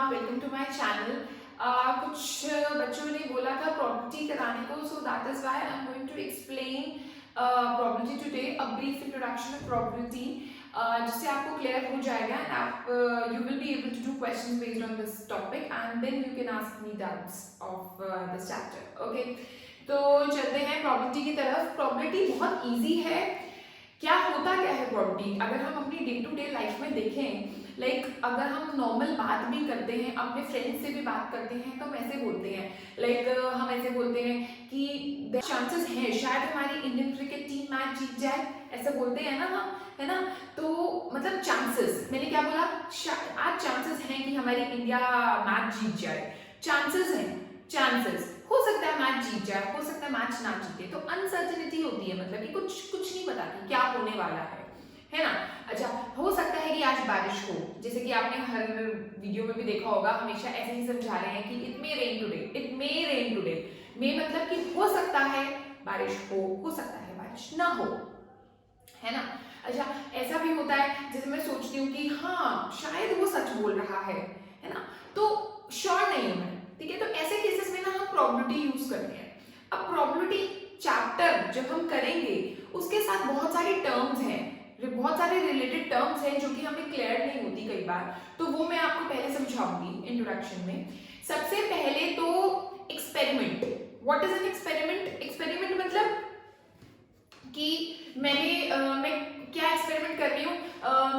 Welcome to my channel. कुछ बच्चों ने बोला था प्रॉपर्टी कराने को, so that is why I am going to explain property today, a brief introduction of property, जिससे आपको क्लियर हो जाएगा एंड आप you will be able to do questions based on this topic and then you can ask me doubts of this chapter. Okay, तो चलते हैं property की तरफ। प्रॉपर्टी बहुत ईजी है। क्या होता क्या है प्रॉपर्टी? अगर हम अपनी डे टू डे लाइफ में देखें, अगर हम नॉर्मल बात भी करते हैं, अपने फ्रेंड्स से भी बात करते हैं, तो हम ऐसे बोलते हैं, हम ऐसे बोलते हैं कि चांसेस हैं शायद हमारी इंडियन क्रिकेट टीम मैच जीत जाए, ऐसे बोलते हैं ना हम, है ना? तो मतलब चांसेस, मैंने क्या बोला? आज चांसेस हैं कि हमारी इंडिया मैच जीत जाए। चांसेस हैं, चांसेस हो सकता है मैच जीत जाए, हो सकता है मैच ना जीते। तो अनसर्टेनिटी होती है, मतलब कि कुछ नहीं पता कि क्या होने वाला है ना? अच्छा, हो सकता है कि आज बारिश हो, जैसे कि आपने हर वीडियो में भी देखा होगा, हमेशा ऐसे ही समझा रहे हैं कि it may rain today, it may rain today. May मतलब कि हो सकता है बारिश हो सकता है बारिश ना हो, है ना? अच्छा, ऐसा भी होता है जैसे मैं सोचती हूँ कि हाँ शायद वो सच बोल रहा है ना? तो श्योर नहीं हूँ मैं, ठीक है? तो ऐसे केसेस में ना हम प्रोबेबिलिटी यूज करते हैं। अब प्रोबेबिलिटी चैप्टर जब हम करेंगे, उसके साथ बहुत सारी टर्म्स हैं, बहुत सारे रिलेटेड टर्म्स हैं जो कि हमें क्लियर नहीं होती कई बार, तो वो मैं आपको पहले समझाऊंगी इंट्रोडक्शन में। सबसे पहले तो experiment. What is an experiment? Experiment मतलब कि मैं क्या एक्सपेरिमेंट कर रही हूँ?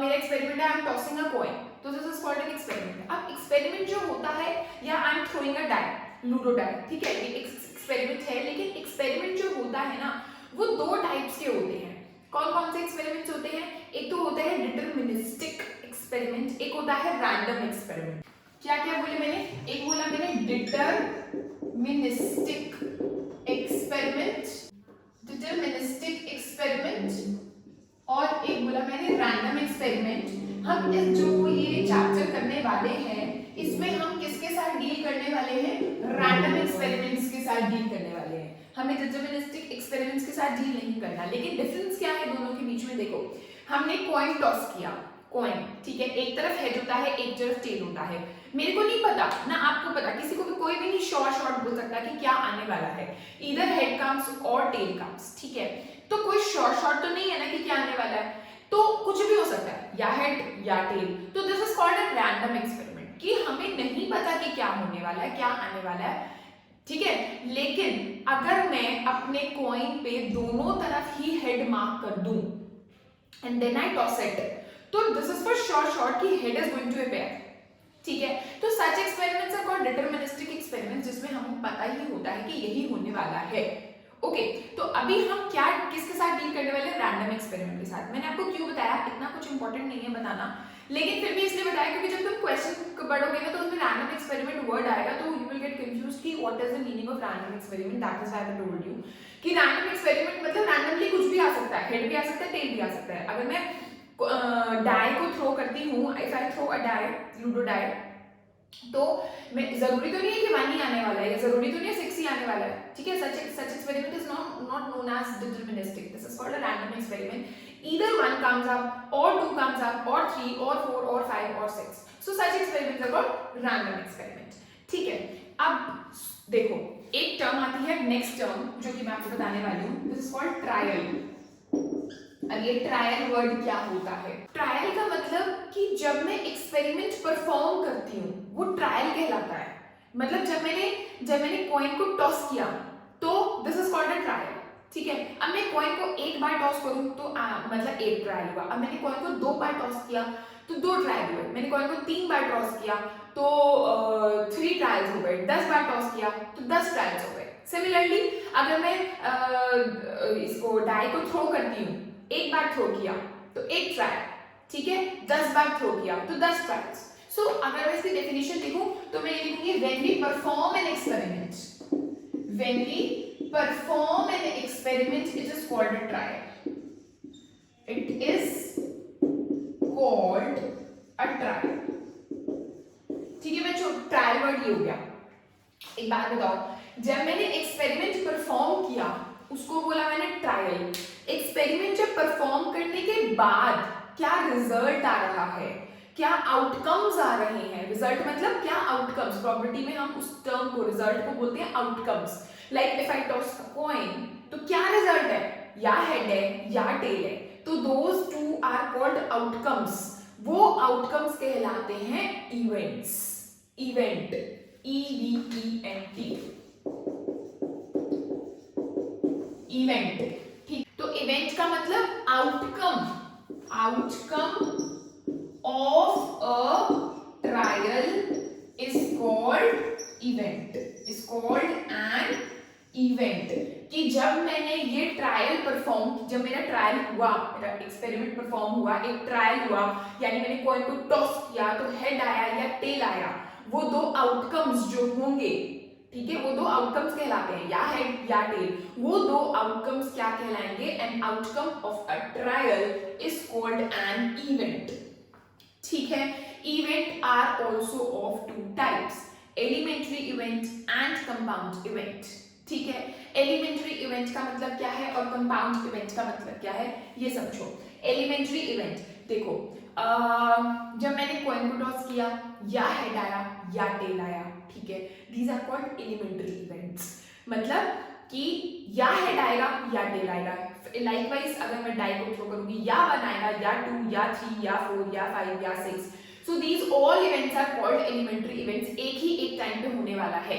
मेरा एक्सपेरिमेंट है I am tossing a coin, तो this is called an experiment. अब एक्सपेरिमेंट जो होता है, या I am throwing a die, ludo die, ठीक है, ये एक्सपेरिमेंट है। लेकिन एक्सपेरिमेंट जो होता है ना, वो दो टाइप्स के होते हैं। कौन कौन से एक्सपेरिमेंट्स होते हैं? एक तो होता है डिटरमिनिस्टिक एक्सपेरिमेंट, एक होता है रैंडम एक्सपेरिमेंट। क्या क्या बोले मैंने? एक बोला मैंने डिटरमिनिस्टिक एक्सपेरिमेंट, डिटरमिनिस्टिक एक्सपेरिमेंट, और एक बोला मैंने रैंडम एक्सपेरिमेंट। हम इस जो ये चैप्टर करने वाले हैं, इसमें हम किसके साथ डील करने वाले हैं? रैंडम एक्सपेरिमेंट्स के साथ डील करने वाले हैं। हमें डिटरमिनिस्टिक एक्सपेरिमेंट्स के साथ डील नहीं करना। लेकिन डिफरेंस क्या है दोनों के बीच में? देखो, हमने कॉइन टॉस किया, कॉइन, ठीक है, एक तरफ हेड होता है, एक तरफ टेल होता है। मेरे को नहीं पता ना आपको पता, किसी को भी कोई भी नहीं शॉर्ट बोल सकता कि क्या आने वाला है। इधर हेड कम्स और टेल कम्स, ठीक है? तो कोई शॉर्ट तो नहीं है ना कि क्या आने वाला है, तो कुछ भी हो सकता है, या हेड या टेल। तो this is called a random experiment, कि हमें नहीं पता कि क्या होने वाला है, क्या आने वाला है, ठीक है? लेकिन अगर मैं अपने कॉइन पे दोनों तरफ ही हेड मार्क कर दूं and then I toss it, तो दिस इज फॉर श्योर कि head is going to appear, ठीक है? तो such experiments are called deterministic experiments, जिसमें हमें पता ही होता है कि यही होने वाला है। ओके, तो अभी हम क्या किसके साथ डील करने वाले हैं? रैंडम एक्सपेरिमेंट के साथ। मैंने आपको क्यों बताया, इतना कुछ इंपॉर्टेंट नहीं है बताना, लेकिन फिर भी इसलिए बताया क्योंकि जब तुम क्वेश्चन पढ़ोगे ना, तो उसमें रैंडम एक्सपेरिमेंट वर्ड आएगा, तो यू विल गेट कंफ्यूज्ड कि what is the meaning of random experiment. That is why I told you कि रैंडम एक्सपेरिमेंट मतलब रैंडमली कुछ भी आ सकता है, हेड भी आ सकता है, टेल भी आ सकता है। अगर मैं डाई को थ्रो करती हूँ, if I throw a die, ludo die, तो मैं जरूरी तो नहीं है कि 1 ही आने वाला है, या जरूरी तो नहीं है 6 ही आने वाला है, ठीक है? Such experiment is not known as deterministic, this is called a random experiment. Either 1 comes up और 2 कम्स अप और 3 और 4 और 5 और 6, so such experiments are called random experiment, ठीक है? अब देखो, एक टर्म आती है नेक्स्ट टर्म, जो कि मैं आपको बताने वाली हूँ, दिस इज कॉल्ड ट्रायल। अब ये ट्रायल वर्ड क्या होता है? ट्रायल का मतलब कि जब मैं एक्सपेरिमेंट परफॉर्म करती हूँ, वो ट्रायल कहलाता है। मतलब जब मैंने कॉइन को टॉस किया, तो this is called a trial, ठीक है? अब मैं कॉइन को एक बार टॉस करूं तो मतलब एक ट्रायल हुआ। अब मैंने कॉइन को 2 बार टॉस किया तो 2 ट्रायल हुए। मैंने कॉइन को 3 बार टॉस किया तो 3 ट्रायल्स हो गए। 10 बार टॉस किया तो 10 ट्रायल्स हो गए। सिमिलरली अगर मैं इसको डाई को थ्रो करती हूँ, एक बार थ्रो किया तो एक ट्रायल, ठीक है? 10 बार थ्रो किया तो 10 ट्रायल्स। सो अगर मैं इसकी डेफिनेशन लिखूं तो मैं ये लिखूंगी, when we perform an experiment, when we perform an experiment, it is called a trial, it is called a trial, ठीक है बच्चों? ट्रायल वर्ड ये हो गया। एक बात बताओ, जब मैंने एक्सपेरिमेंट परफॉर्म किया उसको बोला मैंने ट्रायल। एक्सपेरिमेंट जब परफॉर्म करने के बाद क्या रिजल्ट आ रहा है, क्या आउटकम्स आ रहे हैं, रिजल्ट मतलब क्या आउटकम्स, प्रोबेबिलिटी में हम उस टर्म को, रिजल्ट को बोलते हैं outcomes. Like if I toss a coin, तो क्या रिजल्ट है, या हेड है या टेल है, तो those two are called outcomes, वो आउटकम्स कहलाते हैं इवेंट्स, इवेंट, EVENT, इवेंट, ठीक। तो इवेंट का मतलब outcome, outcome of a trial is called event, is called an event। कि जब मैंने ये ट्रायल परफॉर्म, जब मेरा ट्रायल हुआ, मेरा एक्सपेरिमेंट परफॉर्म हुआ, एक ट्रायल हुआ, यानी मैंने कॉइन को टॉस किया तो हेड आया या टेल आया, वो दो आउटकम्स जो होंगे, ठीक है, वो दो आउटकम्स कहलाते हैं, या हेड या टेल, वो दो आउटकम्स क्या कहलाएंगे, an outcome of a trial is called an event, ठीक है। Event are also of two types, elementary event and compound event, ठीक है। एलिमेंट्री इवेंट का मतलब क्या है और कंपाउंड इवेंट का मतलब क्या है, ये समझो। एलिमेंट्री इवेंट देखो, जब मैंने कॉइन को टॉस किया, या हेड आया या टेल आया, ठीक है, these are called elementary events, मतलब कि या हेड आएगा या टेल आएगा। लाइकवाइज अगर मैं डाई को थ्रो करूंगी, या 1 आएगा या 2 या 3 या 4 या 5 या 6, so these all events are called elementary events, एक ही एक टाइम पे होने वाला है।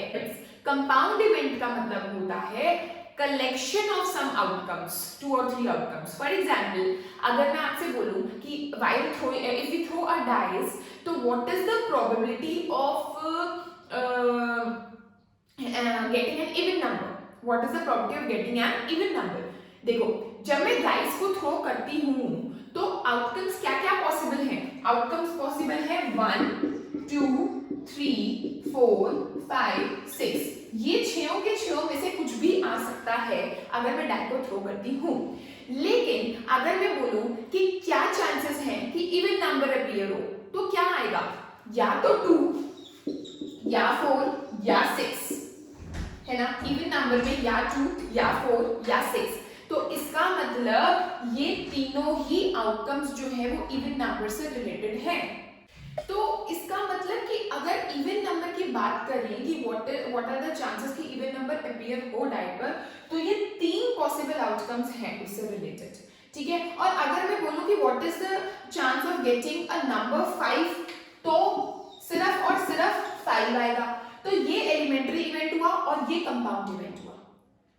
कंपाउंड इवेंट का मतलब होता है collection of some outcomes, 2 or 3 आउटकम्स। फॉर एग्जाम्पल, अगर मैं आपसे बोलूं कि while throw, if you throw a dice, तो what is the probability of getting an even number, what is the probability of getting an even number. देखो, जब मैं डाइस को थ्रो करती हूं तो आउटकम्स क्या क्या पॉसिबल हैं, आउटकम्स पॉसिबल है 1 2 3 4 5 6, ये छयों के छयों में से कुछ भी आ सकता है अगर मैं डाई को थ्रो करती हूं। लेकिन अगर मैं बोलूं कि क्या चांसेस हैं कि इवन नंबर अपीयर हो, तो क्या आएगा, या तो 2 या 4 या 6, है ना, इवन नंबर में या 2 या 4 या 6, तो इसका मतलब ये तीनों ही आउटकम्स जो है वो इवन नंबर से रिलेटेड हैं। तो इसका मतलब कि अगर इवन नंबर की बात करें कि व्हाट आर द चांसेस कि इवन नंबर अपीयर हो डाई पर, तो ये 3 पॉसिबल आउटकम्स हैं उससे रिलेटेड, ठीक है। और अगर मैं बोलूं कि what is the chance of getting a number 5, तो सिर्फ और सिर्फ 5 आएगा, तो ये एलिमेंट्री इवेंट हुआ और ये कंपाउंड इवेंट हुआ,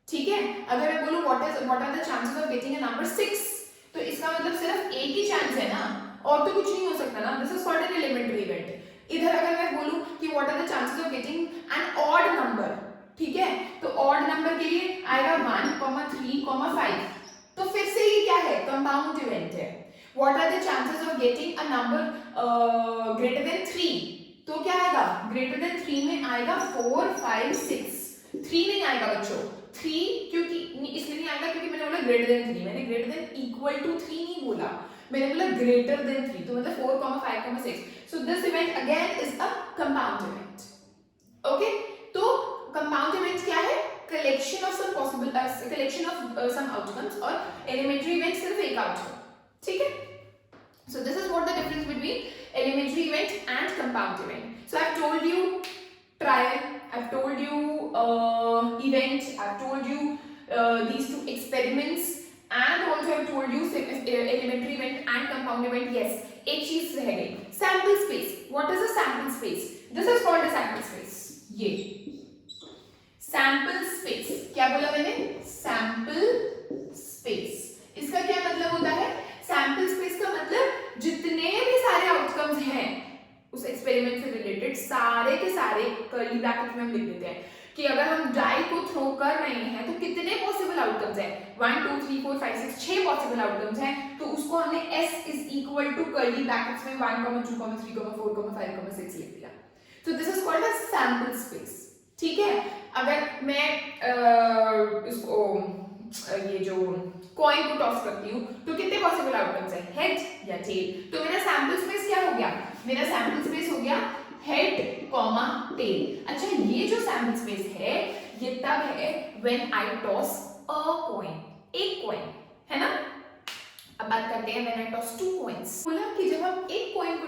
ठीक है। अगर मैं बोलूं what are the chances of getting a number 6, तो इसका मतलब सिर्फ एक ही चांस है ना, और तो कुछ नहीं हो सकता ना, this is called an elementary event. इधर अगर मैं बोलूं कि what are the chances of getting an odd number, ठीक है, तो ऑड नंबर के लिए आएगा 1, 3, 5, तो फिर से ये क्या है, कंपाउंड इवेंट है। What are the chances of getting a number greater than 3, तो क्या आएगा, ग्रेटर देन 3 में आएगा 4 5 6, 3 नहीं आएगा बच्चों, 3 क्योंकि इसलिए नहीं आएगा क्योंकि मैंने बोला ग्रेटर देन 3, मैंने ग्रेटर देन इक्वल टू 3 नहीं बोला, मैंने बोला ग्रेटर देन 3, तो मतलब 4 5 6, so this event again is a compound event, okay. तो कंपाउंड इवेंट क्या है, collection of some possible, collection of some outcomes, और एलिमेंट्री इवेंट सिर्फ एक आउटकम, ठीक है। So this is what the difference between elementary event and compound event. So I've told you trial, I've told you event, I've told you these 2 experiments, and also I've told you elementary event and compound event. Yes, एक चीज रह गई, sample space. What is a sample space? This is called a sample space. ये sample space, क्या बोला मैंने, sample space, इसका क्या मतलब होता है, सैंपल स्पेस का मतलब जितने भी सारे आउटकम्स हैं उस एक्सपेरिमेंट से रिलेटेड, सारे के सारे कर्ली ब्रैकेट में हम लिख देते हैं कि अगर हम डाई को थ्रो कर रहे हैं तो कितने पॉसिबल आउटकम्स हैं, 1 2 3 4 5 6, 6 पॉसिबल आउटकम्स हैं, तो उसको हमने s is equal to curly brackets में 1 2 3 4 5 6 लिख दिया। तो this is called a sample space, ठीक है। अगर मैं इसको ये जो कॉइन को टॉस करती हूँ तो कितने पॉसिबल आउटकम्स है, हेड या टेल, तो मेरा सैंपल स्पेस क्या हो गया, मेरा सैंपल स्पेस हो गया हेड कॉमा टेल। अच्छा, ये जो सैंपल स्पेस है ये तब है when I toss a coin, एक कॉइन, है ना। अब बात करते हैं व्हेन आई टॉस 2 कॉइंस। बोला कि जब हम एक कॉइन को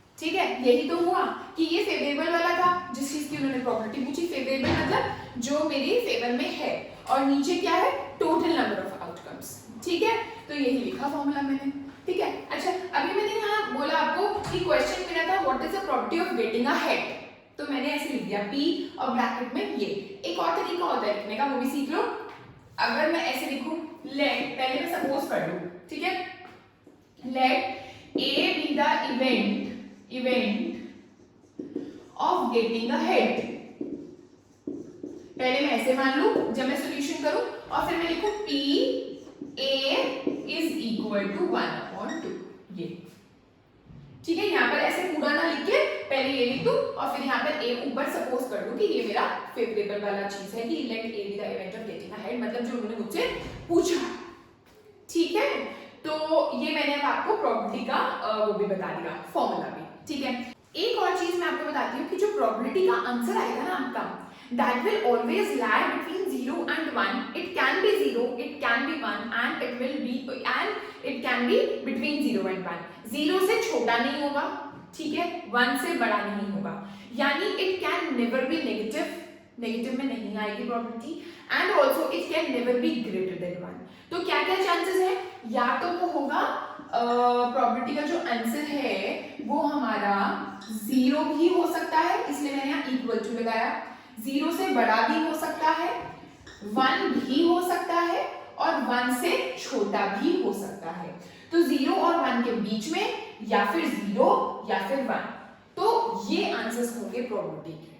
ठीक है, यही तो हुआ कि ये फेवरेबल वाला था जिस चीज की उन्होंने प्रॉपर्टी पूछी। फेवरेबल मतलब जो मेरी फेवर में है, और नीचे क्या है, टोटल नंबर ऑफ आउटकम्स। ठीक है, तो यही लिखा फॉर्मूला मैंने। ठीक है, अच्छा अभी मैंने यहाँ बोला आपको कि क्वेश्चन मेरा था what is the property of getting a head, तो मैंने ऐसे लिख दिया P और ब्रैकेट में ये। एक और तरीका होता है लिखने का, वो भी सीख लो। अगर मैं ऐसे लिखूं, लेट, पहले मैं सपोज कर लूं, ठीक है, late A be the event of getting a head। पहले मैं ऐसे मान लूं जब मैं सॉल्यूशन करूं, और फिर मैं लिखूं P A is equal to 1/2, ये। ठीक है, यहाँ पर ऐसे पूरा ना लिख के पहले ये लिख दूं और फिर यहाँ पर A ऊपर सपोज कर दूं कि ये मेरा फेवरेबल वाला चीज है कि late A be the event of getting a head, मतलब जो उन्होंने मुझसे पूछा। ठीक है, तो ये मैंने अब आपको प्रॉपर्टी का वो भी बता दिया, फॉर्मूला भी। ठीक है, एक और चीज मैं आपको बताती हूँ कि जो प्रॉपर्टी का आंसर आएगा ना आपका, that will always lie between 0 and 1. It can be 0, it can be 1, and it can be between 0 and 1. 0 से छोटा नहीं होगा, ठीक है, 1 से बड़ा नहीं होगा, यानी it can never be negative, negative में नहीं आएगी property, and also it can never be greater than 1। तो क्या क्या चांसेस है, या तो वो होगा प्रॉपर्टी का जो आंसर है वो हमारा 0 भी हो सकता है, इसलिए मैंने यहाँ इक्वल टू लगाया, 0 से बड़ा भी हो सकता है, 1 भी हो सकता है, और 1 से छोटा भी हो सकता है। तो 0 और 1 के बीच में, या फिर 0 या फिर 1, तो ये आंसर्स होंगे प्रॉपर्टी के।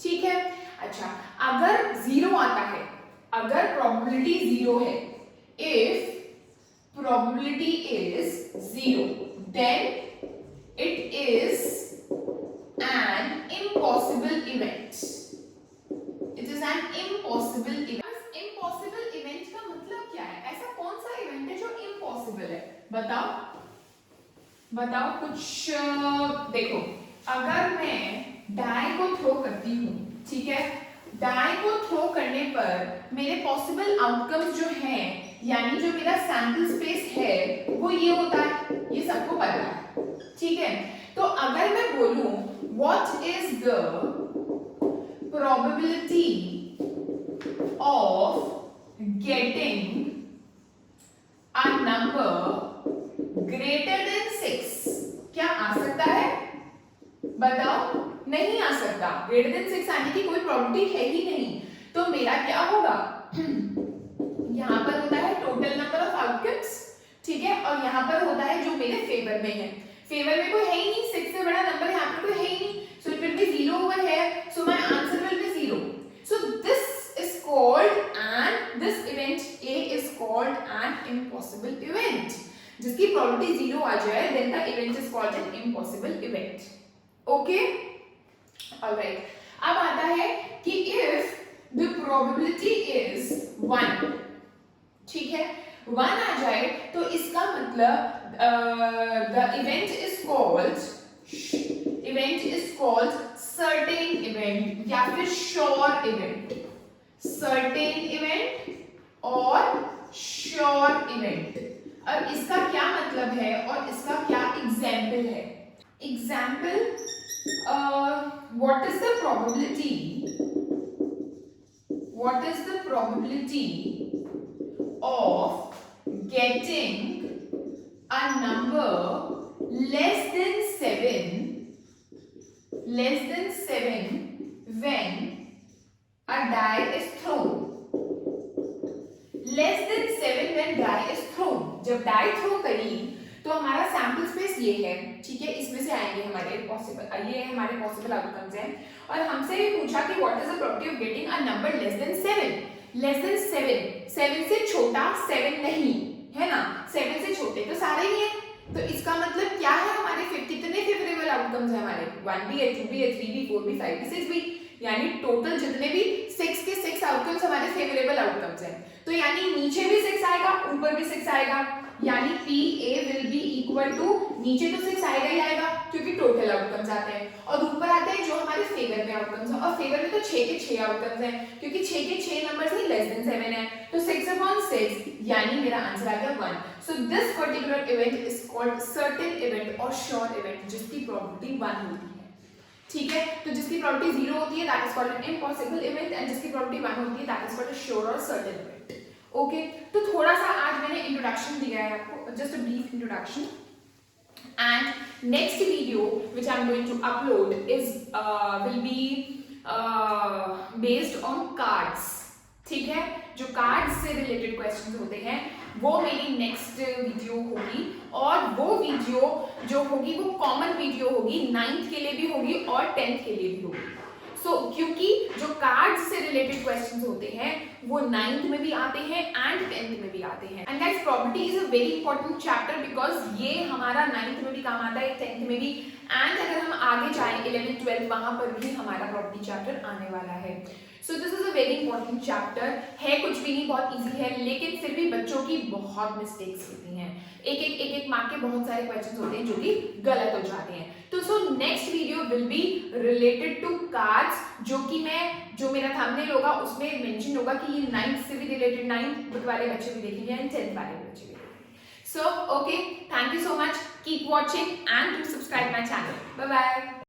ठीक है, अच्छा अगर 0 आता है, अगर प्रोबेबिलिटी 0 है, if probability is 0, then it is an impossible event. It is an impossible event. Impossible event का मतलब क्या है, ऐसा कौन सा इवेंट है जो इम्पॉसिबल है, बताओ बताओ कुछ। देखो, अगर मैं डाई को थ्रो करती हूँ, ठीक है, डाई को थ्रो करने पर मेरे पॉसिबल आउटकम्स जो हैं, यानी जो मेरा सैंपल स्पेस है वो ये होता है, ये सबको पता है। ठीक है, तो अगर मैं बोलूं what is the probability of getting a number greater then 6, क्या आ सकता है, बताओ, नहीं आ सकता। ग्रेटर देन 6 आने की कोई प्रोबेबिलिटी है ही नहीं, तो मेरा क्या होगा, यहाँ पर होता है टोटल नंबर ऑफ आउटकम्स, ठीक है, और यहाँ पर होता है जो मेरे फेवर में है। फेवर में कोई है ही नहीं, 6 से बड़ा नंबर यहाँ पर कोई है ही नहीं, so it will be 0 over here, so my answer will be 0। So this is called and this event A is called an impossible event. जिसकी प्रोबेबिलिटी 0 आ जाए, then the event is called an impossible event. Okay, alright, अब आता है कि if the probability is 1, ठीक है, 1 आ जाए तो इसका मतलब the event is called certain event या फिर श्योर इवेंट, सर्टेन इवेंट और श्योर इवेंट। अब इसका क्या मतलब है और इसका क्या एग्जाम्पल है। Example, what is the probability of getting a number less than 7 when a die is thrown? Less than 7 when die is thrown, जब die throw करी तो हमारा सैंपल स्पेस ये है, ठीक है, इसमें से आएंगे हमारे पॉसिबल, ये हमारे पॉसिबल आउटकम्स हैं, और हमसे भी पूछा कि what is the probability of getting a number less than 7। Less than 7 से छोटा 7 नहीं है ना, 7 से छोटे तो सारे ही हैं, तो इसका मतलब क्या है, हमारे कितने फेवरेबल आउटकम्स हैं हमारे, 1 भी है, 2 भी है, 3 भी, 4 भी, 5 भी, 6 भी, यानी टोटल जितने भी 6 के 6 आउटकम्स हमारे फेवरेबल आउटकम्स हैं। तो यानी नीचे भी 6 आएगा, ऊपर भी 6 आएगा, यानी PA will be equal to, नीचे तो 6 आएगा ही आएगा क्योंकि टोटल आउटकम्स आते हैं, और ऊपर आते हैं जो हमारे फेवर में कितने आउटकम्स हैं, और फेवर में तो 6 के 6 आउटकम्स हैं, क्योंकि 6 के 6 नंबर्स ही लेस देन 7 है, तो 6/6 यानी मेरा आंसर आ गया 1. So this particular event is called certain event और श्योर इवेंट, जिसकी प्रोबेबिलिटी 1 होती है. ठीक है, तो जिसकी प्रोबेबिलिटी 0 होती है that is called an impossible event, and जिसकी प्रोबेबिलिटी 1 होती है दैट इज कॉल्ड श्योर और सर्टेन इवेंट. ओके, तो थोड़ा सा आज मैंने इंट्रोडक्शन दिया है आपको, just a brief introduction. And next video which I'm going to upload is will be based on cards. ठीक है, जो कार्ड्स से रिलेटेड क्वेश्चंस होते हैं वो मेरी नेक्स्ट वीडियो होगी, और वो वीडियो जो होगी वो कॉमन वीडियो होगी, 9th के लिए भी होगी और 10th के लिए भी होगी. क्योंकि जो कार्ड्स से रिलेटेड क्वेश्चंस होते हैं वो 9th में भी आते हैं एंड 10th में भी आते हैं. And guys, probability is a very important chapter because ये हमारा 9th में भी काम आता है, 10th में भी, एंड अगर हम आगे जाएं 11th 12th वहां पर भी हमारा प्रोबेबिलिटी चैप्टर आने वाला है. सो this is a very important chapter. है कुछ भी नहीं, बहुत इजी है, लेकिन फिर भी बच्चों की बहुत मिस्टेक्स होती हैं. एक मार्क के बहुत सारे क्वेश्चंस होते हैं जो कि गलत हो जाते हैं. तो so next video will be related to cards, जो मेरा थंबनेल होगा उसमें मेंशन होगा कि ये 9th से भी रिलेटेड, 9th वाले बच्चे भी देखेंगे एंड 10th वाले बच्चे भी देखेंगे. So okay, thank you so much, keep watching and do subscribe my channel. Bye bye.